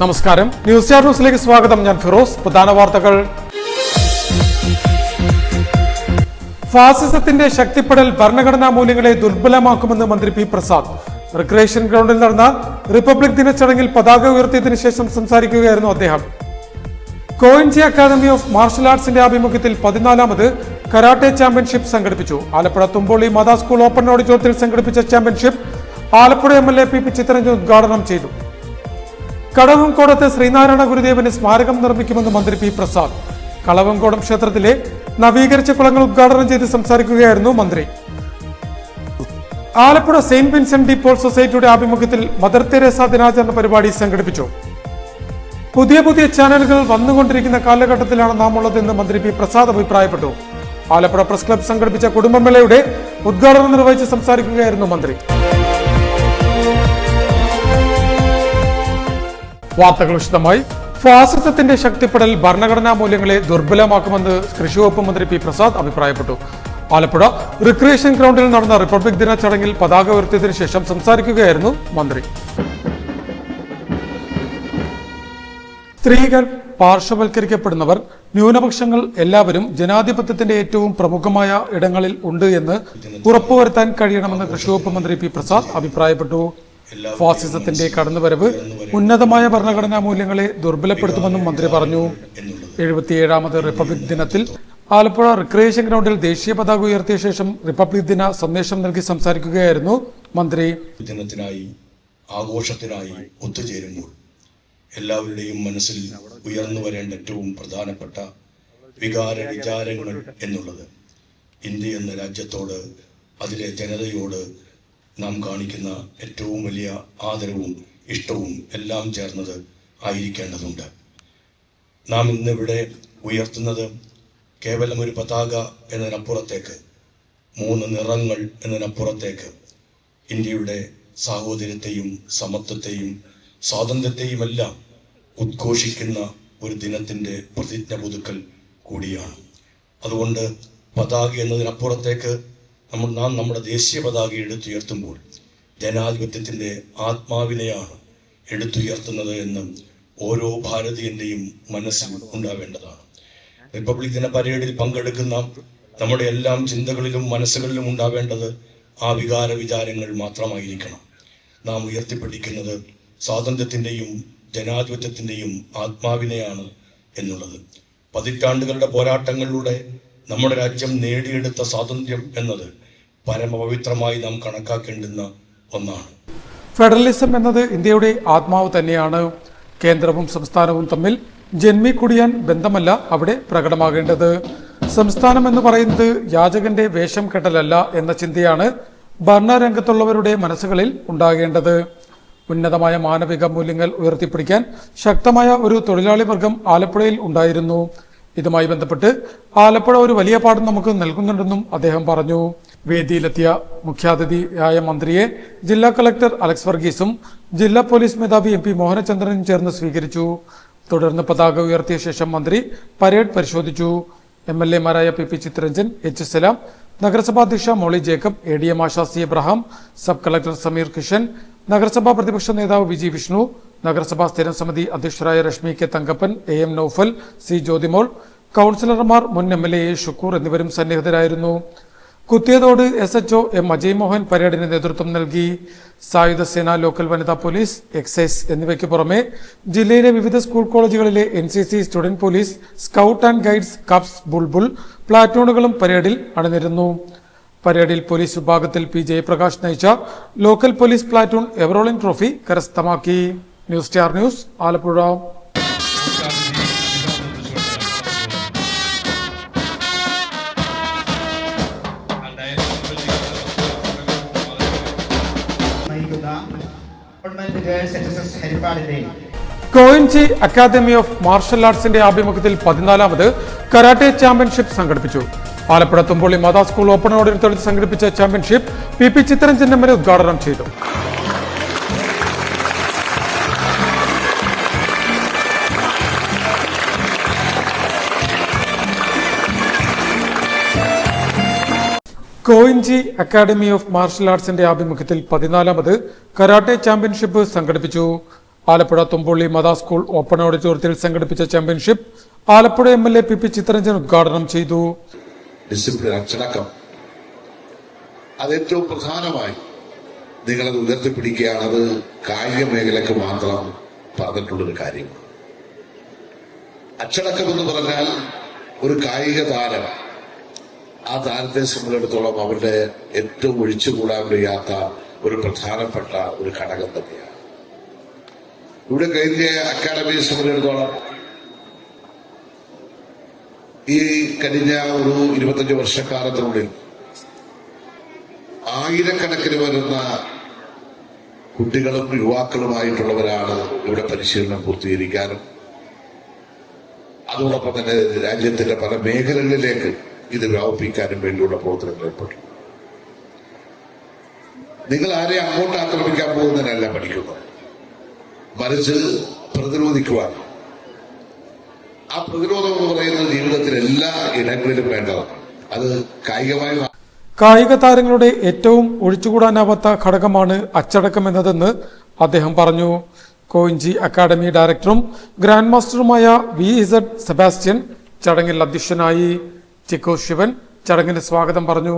നമസ്കാരം, news star ന്യൂസിലേക്ക് സ്വാഗതം. ഞാൻ ഫിറോസ്. പ്രധാന വാർത്തകൾ. ഫാസിസത്തിന്റെ ശക്തിപ്പെടൽ ഭരണഘടനാ മൂല്യങ്ങളെ ദുർബലമാക്കുമെന്ന് മന്ത്രി പി പ്രസാദ്. റിക്രിയേഷൻ ഗ്രൗണ്ടിൽ നടന്ന റിപ്പബ്ലിക് ദിന ചടങ്ങിൽ പതാക ഉയർത്തിയതിനു ശേഷം സംസാരിക്കുകയായിരുന്നു അദ്ദേഹം. കോയിൻജി അക്കാദമി ഓഫ് മാർഷൽ ആർട്സിന്റെ ആഭിമുഖ്യത്തിൽ 14ാമത് കരാട്ടെ ചാമ്പ്യൻഷിപ്പ് സംഘടിപ്പിച്ചു. ആലപ്പുഴ തുമ്പോളി മാതാ സ്കൂൾ ഓപ്പൺ ഓഡിറ്റോറിയത്തിൽ സംഘടിപ്പിച്ച championship Alappuzha MLA PP Chittaranjan ഉദ്ഘാടനം ചെയ്തു. കടവംകോടത്ത് ശ്രീനാരായണ ഗുരുദേവന് സ്മാരകം നിർമ്മിക്കുമെന്ന് മന്ത്രി പി പ്രസാദ്. കളവംകോടം ക്ഷേത്രത്തിലെ നവീകരിച്ച കുളങ്ങൾ ഉദ്ഘാടനം ചെയ്ത് സംസാരിക്കുകയായിരുന്നു മന്ത്രി. Alappuzha Saint Vincent de Paul സൊസൈറ്റിയുടെ ആഭിമുഖ്യത്തിൽ മദർ തെരേസ ദിനാചരണ പരിപാടി സംഘടിപ്പിച്ചു. പുതിയ ചാനലുകൾ വന്നുകൊണ്ടിരിക്കുന്ന കാലഘട്ടത്തിലാണ് നാം ഉള്ളതെന്ന് മന്ത്രി പി പ്രസാദ് അഭിപ്രായപ്പെട്ടു. ആലപ്പുഴ പ്രസ് ക്ലബ് സംഘടിപ്പിച്ച കുടുംബമേളയുടെ ഉദ്ഘാടനം നിർവഹിച്ച് സംസാരിക്കുകയായിരുന്നു മന്ത്രി. വാർത്തകൾ വിശദമായി. ഫാസിസത്തിന്റെ ശക്തിപ്പെടൽ ഭരണഘടനാ മൂല്യങ്ങളെ ദുർബലമാക്കുമെന്ന് കൃഷി വകുപ്പ് മന്ത്രി പി പ്രസാദ് അഭിപ്രായപ്പെട്ടു. ആലപ്പുഴ റിക്രിയേഷൻ ഗ്രൗണ്ടിൽ നടന്ന റിപ്പബ്ലിക് ദിന ചടങ്ങിൽ പതാക ഉയർത്തിയതിനു ശേഷം സംസാരിക്കുകയായിരുന്നു മന്ത്രി. സ്ത്രീകൾ, പാർശ്വവൽക്കരിക്കപ്പെടുന്നവർ, ന്യൂനപക്ഷങ്ങൾ എല്ലാവരും ജനാധിപത്യത്തിന്റെ ഏറ്റവും പ്രമുഖമായ ഇടങ്ങളിൽ ഉണ്ട് എന്ന് ഉറപ്പുവരുത്താൻ കഴിയണമെന്ന് കൃഷി വകുപ്പ് മന്ത്രി പി പ്രസാദ് അഭിപ്രായപ്പെട്ടു. ഫാസിസത്തിന്റെ കടന്നുവരവ് ഉന്നതമായ ഭരണഘടനാ മൂല്യങ്ങളെ ദുർബലപ്പെടുത്തുമെന്നും മന്ത്രി പറഞ്ഞു. 77ാമത് റിപ്പബ്ലിക് ദിനത്തിൽ ആലപ്പുഴ റിക്രിയേഷൻ ഗ്രൗണ്ടിൽ ദേശീയ പതാക ഉയർത്തിയ ശേഷം റിപ്പബ്ലിക് ദിന സന്ദേശം നൽകി സംസാരിക്കുകയായിരുന്നു മന്ത്രി. ദിനത്തിനായി, ആഘോഷത്തിനായി ഒത്തുചേരുമ്പോൾ എല്ലാവരുടെയും മനസ്സിൽ ഉയർന്നു വരേണ്ട ഏറ്റവും പ്രധാനപ്പെട്ട വിചാരങ്ങൾ എന്നുള്ളത് ഇന്ത്യ എന്ന രാജ്യത്തോട്, അതിലെ ജനതയോട് നാം കാണിക്കുന്ന ഏറ്റവും വലിയ ആദരവും ഇഷ്ടവും എല്ലാം ചേർന്നത് ആയിരിക്കേണ്ടതുണ്ട്. നാം ഇന്നിവിടെ ഉയർത്തുന്നത് കേവലം ഒരു പതാക എന്നതിനപ്പുറത്തേക്ക്, 3 നിറങ്ങൾ എന്നതിനപ്പുറത്തേക്ക് ഇന്ത്യയുടെ സാഹോദര്യത്തെയും സമത്വത്തെയും സ്വാതന്ത്ര്യത്തെയുമെല്ലാം ഉദ്ഘോഷിക്കുന്ന ഒരു ദിനത്തിൻ്റെ പ്രതിജ്ഞ പുതുക്കൽ കൂടിയാണ്. അതുകൊണ്ട് പതാക എന്നതിനപ്പുറത്തേക്ക് നാം നമ്മുടെ ദേശീയ പതാക എടുത്തുയർത്തുമ്പോൾ ജനാധിപത്യത്തിൻ്റെ ആത്മാവിനെയാണ് എടുത്തുയർത്തുന്നത് എന്ന് ഓരോ ഭാരതീയന്റെയും മനസ്സിൽ ഉണ്ടാവേണ്ടതാണ്. റിപ്പബ്ലിക് ദിന പരേഡിൽ പങ്കെടുക്കുന്ന നമ്മുടെ എല്ലാം ചിന്തകളിലും മനസ്സുകളിലും ഉണ്ടാവേണ്ടത് ആ വിചാരങ്ങൾ മാത്രമായിരിക്കണം. നാം ഉയർത്തിപ്പിടിക്കുന്നത് സ്വാതന്ത്ര്യത്തിൻ്റെയും ജനാധിപത്യത്തിൻ്റെയും ആത്മാവിനെയാണ് എന്നുള്ളത്. പതിറ്റാണ്ടുകളുടെ പോരാട്ടങ്ങളിലൂടെ നമ്മുടെ രാജ്യം നേടിയെടുത്ത സ്വാതന്ത്ര്യം എന്നത് പരമപവിത്രമായി നാം കണക്കാക്കേണ്ടുന്ന ഒന്നാണ്. ഫെഡറലിസം എന്നത് ഇന്ത്യയുടെ ആത്മാവ് തന്നെയാണ്. കേന്ദ്രവും സംസ്ഥാനവും തമ്മിൽ ജന്മിക്കുടിയാൻ ബന്ധമല്ല അവിടെ പ്രകടമാകേണ്ടത്. സംസ്ഥാനം എന്ന് പറയുന്നത് യാചകന്റെ വേഷം കെട്ടലല്ല എന്ന ചിന്തയാണ് ഭരണരംഗത്തുള്ളവരുടെ മനസ്സുകളിൽ ഉണ്ടാകേണ്ടത്. ഉന്നതമായ മാനവിക മൂല്യങ്ങൾ ഉയർത്തിപ്പിടിക്കാൻ ശക്തമായ ഒരു തൊഴിലാളി വർഗം ആലപ്പുഴയിൽ ഉണ്ടായിരുന്നു. ഇതുമായി ബന്ധപ്പെട്ട് ആലപ്പുഴ ഒരു വലിയ പാഠം നമുക്ക് നൽകുന്നുണ്ടെന്നും അദ്ദേഹം പറഞ്ഞു. വേദിയിലെത്തിയ മുഖ്യാതിഥിയായ മന്ത്രിയെ ജില്ലാ കളക്ടർ അലക്സ് വർഗീസും ജില്ലാ പോലീസ് മേധാവി MP മോഹനചന്ദ്രനും ചേർന്ന് സ്വീകരിച്ചു. തുടർന്ന് പതാക ഉയർത്തിയ ശേഷം മന്ത്രി പരേഡ് പരിശോധിച്ചു. MLA മാരായ PP ചിത്തരഞ്ജൻ, H സലാം, നഗരസഭാ അധ്യക്ഷ Molly Jacob, ADM Asha C Abraham, sub collector Sameer Kishan, നഗരസഭാ പ്രതിപക്ഷ നേതാവ് VG വിഷ്ണു, നഗരസഭാ സ്ഥിരം സമിതി അധ്യക്ഷരായ Rashmi K Thankappan, AM Noufal, C Jyothimol, കൗൺസിലർമാർ, മുൻ MLA A ഷുക്കൂർ എന്നിവരും സന്നിഹിതരായിരുന്നു. കുത്തിയതോട് SHO M അജയ് മോഹൻ പരേഡിന് നേതൃത്വം നൽകി. സായുധ സേന, ലോക്കൽ വനിതാ പോലീസ്, എക്സൈസ് എന്നിവയ്ക്ക് പുറമെ ജില്ലയിലെ വിവിധ സ്കൂൾ കോളേജുകളിലെ NCC, student police, scout and guides, cubs, bulbul പ്ലാറ്റൂണുകളും പരേഡിൽ അണിനിരന്നു. പരേഡിൽ പോലീസ് വിഭാഗത്തിൽ P ജയപ്രകാശ് നയിച്ച local police platoon ever rolling trophy കരസ്ഥമാക്കി. News star news, Alappuzha. കോയിൻജി അക്കാദമി ഓഫ് മാർഷൽ ആർട്സിന്റെ ആഭിമുഖ്യത്തിൽ 14ാമത് കരാട്ടെ ചാമ്പ്യൻഷിപ്പ് സംഘടിപ്പിച്ചു. ആലപ്പുഴ തുമ്പോളി മാതാ സ്കൂൾ ഓപ്പൺ ഓഡിറ്റോറിയത്തിൽ സംഘടിപ്പിച്ച ചാമ്പ്യൻഷിപ്പ് PP ചിത്തരഞ്ജൻ MLA ഉദ്ഘാടനം ചെയ്തു. കോയിൻജി അക്കാദമി ഓഫ് മാർഷൽ ആർട്സിന്റെ ആഭിമുഖ്യത്തിൽ 14ാമത് കരാട്ടെ ചാമ്പ്യൻഷിപ്പ് സംഘടിപ്പിച്ചു. ആലപ്പുഴ തുമ്പുള്ളി മത സ്കൂൾ ഓപ്പൺ ഓഡിറ്റോറിയത്തിൽ സംഘടിപ്പിച്ച championship Alappuzha MLA PP Chittaranjan ഉദ്ഘാടനം ചെയ്തു. ഡിസിപ്ലിൻ, അച്ചടക്കം, അത് ഏറ്റവും പ്രധാനമായി നിങ്ങളത് ഉയർത്തിപ്പിടിക്കുകയാണ്. അത് കായിക മേഖലക്ക് മാത്രം പറഞ്ഞിട്ടുള്ളൊരു കാര്യമാണ്. അച്ചടക്കം എന്ന് പറഞ്ഞാൽ ഒരു കായിക താരം, ആ താരത്തെ സംബന്ധിച്ചിടത്തോളം അവരുടെ ഏറ്റവും ഒഴിച്ചുകൂടാൻ കഴിയാത്ത ഒരു പ്രധാനപ്പെട്ട ഒരു ഘടകം തന്നെയാണ്. ഇവിടെ കേന്ദ്രീയ അക്കാദമിയെ സംബന്ധിച്ചിടത്തോളം ഈ കഴിഞ്ഞ ഒരു 25 വർഷക്കാലത്തിനുള്ളിൽ ആയിരക്കണക്കിന് വരുന്ന കുട്ടികളും യുവാക്കളുമായിട്ടുള്ളവരാണ് ഇവിടെ പരിശീലനം പൂർത്തീകരിക്കാനും അതോടൊപ്പം തന്നെ രാജ്യത്തിന്റെ പല മേഖലകളിലേക്ക് ഇത് വ്യാപിപ്പിക്കാനും വേണ്ടിയുള്ള പ്രവർത്തനങ്ങൾ ഏർപ്പെട്ടു. നിങ്ങൾ ആരെ അങ്ങോട്ട് ആക്രമിക്കാൻ പോകുന്നതിനല്ല പഠിക്കുന്നത്, മറിച്ച് പ്രതിരോധിക്കുവാൻ. ആ പ്രതിരോധം എന്ന് പറയുന്നത് ജീവിതത്തിൽ എല്ലാ ഇടങ്ങളിലും വേണ്ടതാണ്. അത് കായിക താരങ്ങളുടെ ഏറ്റവും ഒഴിച്ചുകൂടാനാവാത്ത ഘടകമാണ് അച്ചടക്കം എന്നതെന്ന് അദ്ദേഹം പറഞ്ഞു. കോയിഞ്ചി അക്കാദമി ഡയറക്ടറും ഗ്രാൻഡ് മാസ്റ്ററുമായ VZ സെബാസ്റ്റ്യൻ ചടങ്ങിൽ അധ്യക്ഷനായി. ചിക്കോ ശിവൻ ചടങ്ങിന് സ്വാഗതം പറഞ്ഞു.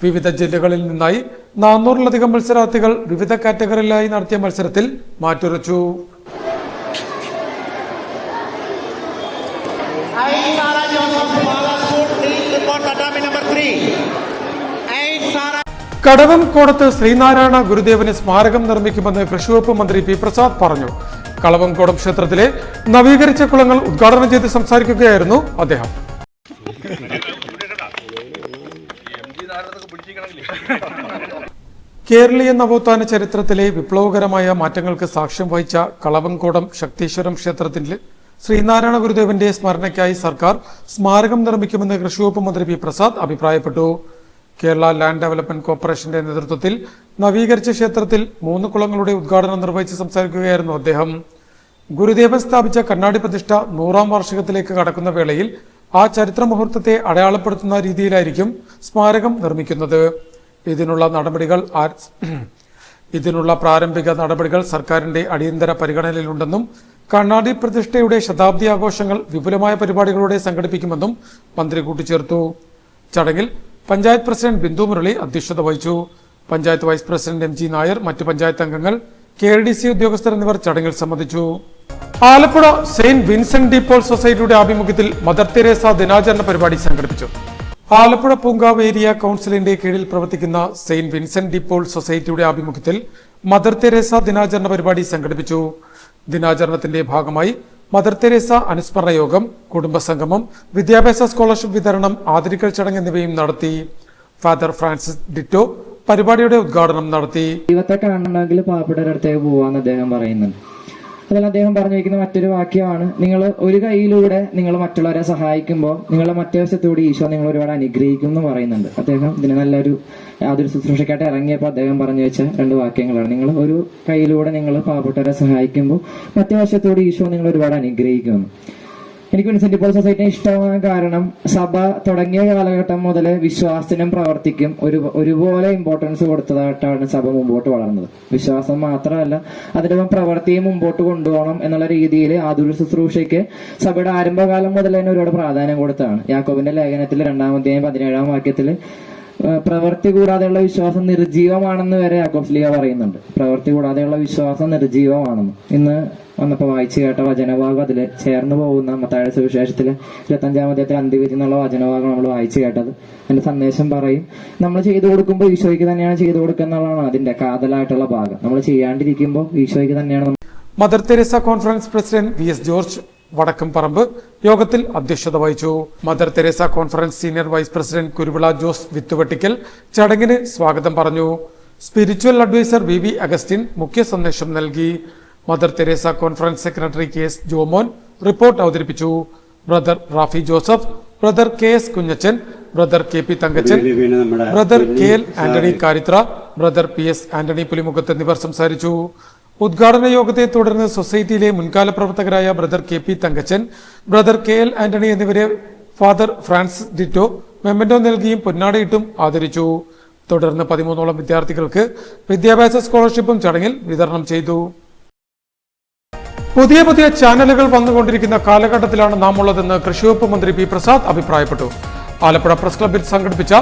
വിവിധ ജില്ലകളിൽ നിന്നായി 400-ലധികം മത്സരാർത്ഥികൾ വിവിധ കാറ്റഗറിയിലായി നടത്തിയ മത്സരത്തിൽ മാറ്റുരച്ചു. കളവങ്കോടത്ത് ശ്രീനാരായണ ഗുരുദേവന് സ്മാരകം നിർമ്മിക്കുമെന്ന് കൃഷി വകുപ്പ് മന്ത്രി P. പ്രസാദ് പറഞ്ഞു. കളവങ്കോടം ക്ഷേത്രത്തിലെ നവീകരിച്ച കുളങ്ങൾ ഉദ്ഘാടനം ചെയ്ത് സംസാരിക്കുകയായിരുന്നു അദ്ദേഹം. കേരളീയ നവോത്ഥാന ചരിത്രത്തിലെ വിപ്ലവകരമായ മാറ്റങ്ങൾക്ക് സാക്ഷ്യം വഹിച്ച കളവങ്കോടം ശക്തീശ്വരം ക്ഷേത്രത്തിൽ ശ്രീനാരായണ ഗുരുദേവന്റെ സ്മരണയ്ക്കായി സർക്കാർ സ്മാരകം നിർമ്മിക്കുമെന്ന് കൃഷി വകുപ്പ് മന്ത്രി P. പ്രസാദ് അഭിപ്രായപ്പെട്ടു. കേരള ലാൻഡ് ഡെവലപ്മെന്റ് കോർപ്പറേഷന്റെ നേതൃത്വത്തിൽ നവീകരിച്ച ക്ഷേത്രത്തിൽ 3 കുളങ്ങളുടെ ഉദ്ഘാടനം നിർവഹിച്ച് സംസാരിക്കുകയായിരുന്നു അദ്ദേഹം. ഗുരുദേവൻ സ്ഥാപിച്ച കണ്ണാടി പ്രതിഷ്ഠ 100ാം വാർഷികത്തിലേക്ക് കടക്കുന്ന വേളയിൽ ആ ചരിത്ര മുഹൂർത്തത്തെ അടയാളപ്പെടുത്തുന്ന രീതിയിലായിരിക്കും സ്മാരകം നിർമ്മിക്കുന്നത്. ഇതിനുള്ള പ്രാരംഭിക നടപടികൾ സർക്കാരിന്റെ അടിയന്തര പരിഗണനയിലുണ്ടെന്നും കണ്ണാടി പ്രതിഷ്ഠയുടെ ശതാബ്ദി ആഘോഷങ്ങൾ വിപുലമായ പരിപാടികളോടെ സംഘടിപ്പിക്കുമെന്നും മന്ത്രി കൂട്ടിച്ചേർത്തു. ചടങ്ങിൽ പഞ്ചായത്ത് പ്രസിഡന്റ് ബിന്ദു മുരളി അധ്യക്ഷത വഹിച്ചു. Panchayat vice president MG Nair, മറ്റ് പഞ്ചായത്ത് അംഗങ്ങൾ, KLDC ഉദ്യോഗസ്ഥർ എന്നിവർ ചടങ്ങിൽ സംബന്ധിച്ചു. Alappuzha Saint Vincent de Paul സൊസൈറ്റിയുടെ ആഭിമുഖ്യത്തിൽ മദർ തെരേസ ദിനാചരണ പരിപാടി സംഘടിപ്പിച്ചു. ആലപ്പുഴ പൂങ്കാവ് ഏരിയ കൌൺസിലിന്റെ കീഴിൽ പ്രവർത്തിക്കുന്ന സെയിന്റ് വിൻസെന്റ് ഡി പോൾ സൊസൈറ്റിയുടെ ആഭിമുഖ്യത്തിൽ മദർ തെരേസ ദിനാചരണ പരിപാടി സംഘടിപ്പിച്ചു. ദിനാചരണത്തിന്റെ ഭാഗമായി മദർ തെരേസ അനുസ്മരണ യോഗം, കുടുംബസംഗമം, വിദ്യാഭ്യാസ സ്കോളർഷിപ്പ് വിതരണം, ആദരിക്കൽ ചടങ്ങ് എന്നിവയും നടത്തി. ഫാദർ ഫ്രാൻസിസ് ഡിറ്റോ പരിപാടിയുടെ ഉദ്ഘാടനം നടത്തി. ദൈവത്തെ കാണണമെങ്കിൽ പാവപ്പെട്ടവരുടെ അടുത്തേക്ക് പോവാന്ന് അദ്ദേഹം പറയുന്നുണ്ട്. അതിൽ അദ്ദേഹം പറഞ്ഞിരിക്കുന്ന മറ്റൊരു വാക്യമാണ്, നിങ്ങൾ ഒരു കൈയിലൂടെ നിങ്ങൾ മറ്റുള്ളവരെ സഹായിക്കുമ്പോൾ നിങ്ങളുടെ മറ്റേ വശത്തോടെ ഈശോ നിങ്ങൾ ഒരുപാട് അനുഗ്രഹിക്കും എന്ന് പറയുന്നുണ്ട്. അദ്ദേഹം ഇതിന് നല്ലൊരു യാതൊരു ശുശ്രൂഷയ്ക്കായിട്ട് ഇറങ്ങിയപ്പോൾ അദ്ദേഹം പറഞ്ഞു വെച്ച 2 വാക്യങ്ങളാണ്. നിങ്ങൾ ഒരു കൈയിലൂടെ നിങ്ങൾ പാവപ്പെട്ടവരെ സഹായിക്കുമ്പോൾ മറ്റേ വശത്തോടെ ഈശോ നിങ്ങൾ ഒരുപാട് അനുഗ്രഹിക്കുമെന്ന്. എനിക്ക് വിൻസെന്റ് പോൾ സൊസൈറ്റിനെ ഇഷ്ടമാകാൻ കാരണം സഭ തുടങ്ങിയ കാലഘട്ടം മുതൽ വിശ്വാസത്തിനും പ്രവർത്തിക്കും ഒരുപോലെ ഇമ്പോർട്ടൻസ് കൊടുത്തതായിട്ടാണ് സഭ മുമ്പോട്ട് വളർന്നത്. വിശ്വാസം മാത്രമല്ല, അതിനൊപ്പം പ്രവൃത്തിയും മുമ്പോട്ട് കൊണ്ടുപോകണം എന്നുള്ള രീതിയിൽ ആതുര ശുശ്രൂഷയ്ക്ക് സഭയുടെ ആരംഭകാലം മുതൽ തന്നെ ഒരുപാട് പ്രാധാന്യം കൊടുത്താണ്. യാക്കോബിന്റെ ലേഖനത്തിൽ 2-ാം അധ്യായം 17-ാം വാക്യത്തിൽ പ്രവൃത്തി കൂടാതെയുള്ള വിശ്വാസം നിർജീവമാണെന്ന് വരെ യാക്കോബ് ശ്ലീഹ പറയുന്നുണ്ട്. പ്രവൃത്തി കൂടാതെയുള്ള വിശ്വാസം നിർജീവമാണെന്ന്. ഇന്ന് വന്നപ്പോൾ വായിച്ചു കേട്ട വചനഭാഗം അതിൽ ചേർന്ന് പോകുന്ന മത്തായിയുടെ സുവിശേഷത്തിലെ 25-ാം അധ്യായത്തിൽ അന്ത്യവിധി എന്നുള്ള വചനഭാഗം നമ്മൾ വായിച്ചു കേട്ടത്. അതിന്റെ സന്ദേശം പറയും, നമ്മൾ ചെയ്തു കൊടുക്കുമ്പോൾ ഈശോയ്ക്ക് തന്നെയാണ് ചെയ്തു കൊടുക്കുക എന്നുള്ളതാണ് അതിന്റെ കാതലായിട്ടുള്ള ഭാഗം. നമ്മൾ ചെയ്യാണ്ടിരിക്കുമ്പോൾ ഈശോയ്ക്ക് തന്നെയാണ്. Mother Teresa conference president VS George Vadakkamparambu യോഗത്തിൽ അധ്യക്ഷത വഹിച്ചു. Mother Teresa conference senior vice president Kuruvila Jose Vithuvettickal ചടങ്ങിന് സ്വാഗതം പറഞ്ഞു. സ്പിരിച്വൽ അഡ്വൈസർ VV അഗസ്റ്റിൻ മുഖ്യ സന്ദേശം നൽകി. Mother Teresa conference secretary KS Jomon report അവതരിപ്പിച്ചു. Brother Rafi Joseph, brother KS Kunjachan, brother KP Thankachan, brother KL Antony Karithra, brother PS Antony Pulimukhath എന്നിവർ സംസാരിച്ചു. ഉദ്ഘാടന യോഗത്തെ തുടർന്ന് സൊസൈറ്റിയിലെ മുൻകാല പ്രവർത്തകരായ brother KP Thankachan, brother KL Antony എന്നിവരെ ഫാദർ ഫ്രാൻസിസ് ഡിറ്റോ മെമ്മന്റോ നൽകിയും പൊന്നാടയിട്ടും ആദരിച്ചു. തുടർന്ന് 13ഓളം വിദ്യാർത്ഥികൾക്ക് വിദ്യാഭ്യാസ സ്കോളർഷിപ്പും ചടങ്ങിൽ വിതരണം ചെയ്തു. പുതിയ പുതിയ ചാനലുകൾ വന്നുകൊണ്ടിരിക്കുന്ന കാലഘട്ടത്തിലാണ് നാം ഉള്ളതെന്ന് കൃഷിവകുപ്പ് മന്ത്രി പി പ്രസാദ് അഭിപ്രായപ്പെട്ടു. ആലപ്പുഴ പ്രസ് ക്ലബ്ബിൽ സംഘടിപ്പിച്ച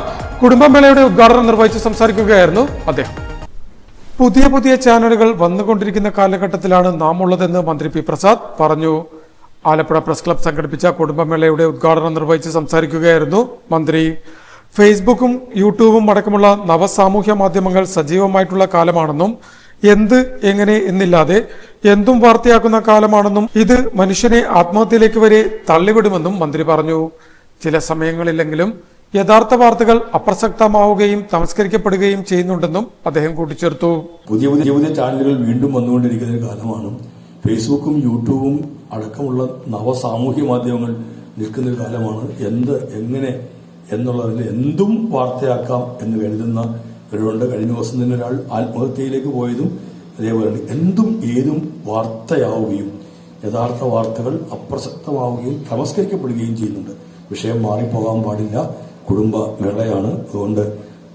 കുടുംബമേളയുടെ ഉദ്ഘാടനം നിർവഹിച്ച് സംസാരിക്കുകയായിരുന്നു അദ്ദേഹം. പുതിയ പുതിയ ചാനലുകൾ വന്നുകൊണ്ടിരിക്കുന്ന കാലഘട്ടത്തിലാണ് നാം ഉള്ളതെന്ന് മന്ത്രി പി പ്രസാദ് പറഞ്ഞു. ആലപ്പുഴ പ്രസ് ക്ലബ്ബ് സംഘടിപ്പിച്ച കുടുംബമേളയുടെ ഉദ്ഘാടനം നിർവഹിച്ച് സംസാരിക്കുകയായിരുന്നു മന്ത്രി. ഫേസ്ബുക്കും യൂട്യൂബും അടക്കമുള്ള നവസാമൂഹ്യ മാധ്യമങ്ങൾ സജീവമായിട്ടുള്ള കാലമാണെന്നും എന്ത് എങ്ങനെ എന്നില്ലാതെ എന്തും വാർത്തയാക്കുന്ന കാലമാണെന്നും ഇത് മനുഷ്യനെ ആത്മഹത്യയിലേക്ക് വരെ തള്ളിവിടുമെന്നും മന്ത്രി പറഞ്ഞു. ചില സമയങ്ങളിലെങ്കിലും യഥാർത്ഥ വാർത്തകൾ അപ്രസക്തമാവുകയും തമസ്കരിക്കപ്പെടുകയും ചെയ്യുന്നുണ്ടെന്നും അദ്ദേഹം കൂട്ടിച്ചേർത്തു. പുതിയ പുതിയ ചാനലുകൾ വീണ്ടും വന്നുകൊണ്ടിരിക്കുന്ന ഒരു കാലമാണ്. ഫേസ്ബുക്കും യൂട്യൂബും അടക്കമുള്ള നവസാമൂഹ്യ മാധ്യമങ്ങൾ നിൽക്കുന്ന ഒരു കാലമാണ്. എന്ത് എങ്ങനെ എന്നുള്ളതിൽ എന്തും വാർത്തയാക്കാം എന്ന് കരുതുന്നവരുണ്ട്. കഴിഞ്ഞ ദിവസം തന്നെ ഒരാൾ ആത്മഹത്യയിലേക്ക് പോയതും അതേപോലെ എന്തും ഏതും വാർത്തയാവുകയും യഥാർത്ഥ വാർത്തകൾ അപ്രസക്തമാവുകയും തമസ്കരിക്കപ്പെടുകയും ചെയ്യുന്നുണ്ട്. വിഷയം മാറിപ്പോകാൻ പാടില്ല. കുടുംബ മേളയാണ്. അതുകൊണ്ട്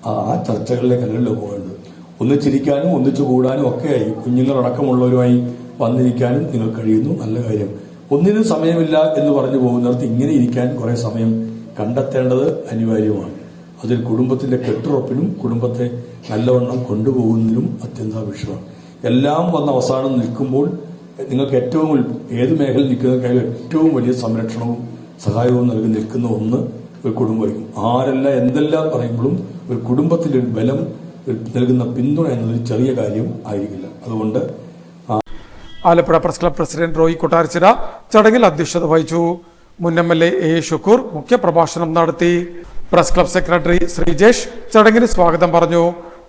ആ ചർച്ചകളിലേക്കല്ലല്ലോ പോകേണ്ടത്. ഒന്നിച്ചിരിക്കാനും ഒന്നിച്ചു കൂടാനും ഒക്കെയായി കുഞ്ഞുങ്ങളടക്കമുള്ളവരുമായി വന്നിരിക്കാനും നിങ്ങൾ കഴിയുന്നു. നല്ല കാര്യം. ഒന്നിനും സമയമില്ല എന്ന് പറഞ്ഞു പോകുന്നിടത്ത് ഇങ്ങനെ ഇരിക്കാൻ കുറെ സമയം കണ്ടെത്തേണ്ടത് അനിവാര്യമാണ്. അതിൽ കുടുംബത്തിന്റെ കെട്ടുറപ്പിനും കുടുംബത്തെ നല്ലവണ്ണം കൊണ്ടുപോകുന്നതിനും അത്യന്താപേക്ഷിതമാണ്. എല്ലാം വന്ന് അവസാനം നിൽക്കുമ്പോൾ നിങ്ങൾക്ക് ഏറ്റവും ഏത് മേഖല നിൽക്കുന്നതിനേക്കാൾ ഏറ്റവും വലിയ സംരക്ഷണവും സഹായവും നൽകി നിൽക്കുന്ന ഒന്ന് ഒരു കുടുംബമായിരിക്കും. ആരെല്ലാം എന്തെല്ലാം പറയുമ്പോഴും ഒരു കുടുംബത്തിന്റെ ഒരു ബലം നൽകുന്ന പിന്തുണ എന്നതൊരു ചെറിയ കാര്യം ആയിരിക്കില്ല. അതുകൊണ്ട് Alappuzha press club president Roy Kottarachira ചടങ്ങിൽ അധ്യക്ഷത വഹിച്ചു. മുൻ MLA A. ഷുക്കൂർ മുഖ്യപ്രഭാഷണം നടത്തി. പ്രസ് ക്ലബ്ബ് സെക്രട്ടറി ശ്രീജേഷ് ചടങ്ങിന് സ്വാഗതം പറഞ്ഞു.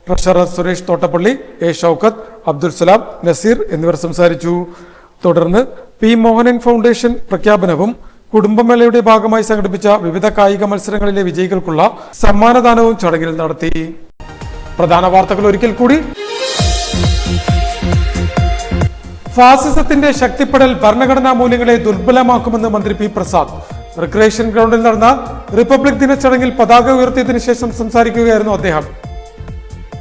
Treasurer Suresh Thottappally, A. ഷൌക്കത്ത്, അബ്ദുൽ സലാം, നസീർ എന്നിവർ സംസാരിച്ചു. തുടർന്ന് P. മോഹനൻ ഫൗണ്ടേഷൻ പ്രഖ്യാപനവും കുടുംബമേളയുടെ ഭാഗമായി സംഘടിപ്പിച്ച വിവിധ കായിക മത്സരങ്ങളിലെ വിജയികൾക്കുള്ള സമ്മാനദാനവും ചടങ്ങിൽ നടത്തി. പ്രധാന വാർത്തകൾ ഒരിക്കൽ കൂടി. ഫാസിസത്തിന്റെ ശക്തിപ്പെടൽ ഭരണഘടനാ മൂല്യങ്ങളെ ദുർബലമാക്കുമെന്ന് മന്ത്രി പി പ്രസാദ്. റിക്രിയേഷൻ ഗ്രൗണ്ടിൽ നടന്ന റിപ്പബ്ലിക് ദിന ചടങ്ങിൽ പതാക ഉയർത്തിയതിനു ശേഷം സംസാരിക്കുകയായിരുന്നു അദ്ദേഹം.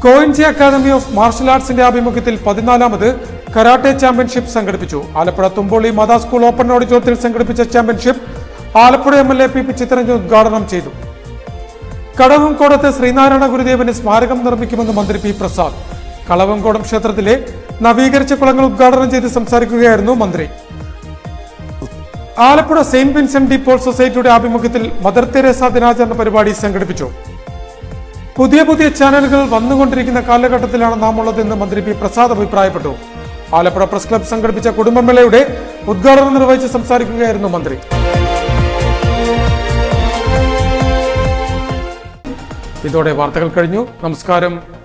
കോയിൻജി അക്കാദമി ഓഫ് മാർഷൽ ആർട്സിന്റെ ആഭിമുഖ്യത്തിൽ 14ാമത് കരാട്ടെ ചാമ്പ്യൻഷിപ്പ് സംഘടിപ്പിച്ചു. ആലപ്പുഴ തുമ്പോളി മാതാ സ്കൂൾ ഓപ്പൺ ഓഡിറ്റോറിയത്തിൽ സംഘടിപ്പിച്ച championship Alappuzha MLA P. Chittaranjan ഉദ്ഘാടനം ചെയ്തു. കടവംകോടത്ത് ശ്രീനാരായണ ഗുരുദേവന് സ്മാരകം നിർമ്മിക്കുമെന്ന് മന്ത്രി പി പ്രസാദ്. കളവംകോടം ക്ഷേത്രത്തിലെ നവീകരിച്ച കുളങ്ങൾ ഉദ്ഘാടനം ചെയ്ത് സംസാരിക്കുകയായിരുന്നു മന്ത്രി. Alappuzha Saint Vincent de Paul സൊസൈറ്റിയുടെ ആഭിമുഖ്യത്തിൽ മദർ തെരേസ ദിനാചരണ പരിപാടി സംഘടിപ്പിച്ചു. പുതിയ പുതിയ ചാനലുകൾ വന്നുകൊണ്ടിരിക്കുന്ന കാലഘട്ടത്തിലാണ് നാം ഉള്ളതെന്ന് മന്ത്രി പി പ്രസാദ് അഭിപ്രായപ്പെട്ടു. ആലപ്പുഴ പ്രസ് ക്ലബ്ബ് സംഘടിപ്പിച്ച കുടുംബമേളയുടെ ഉദ്ഘാടനം നിർവഹിച്ച് സംസാരിക്കുകയായിരുന്നു മന്ത്രി. ഇതോടെ വാർത്തകൾ കഴിഞ്ഞു. നമസ്കാരം.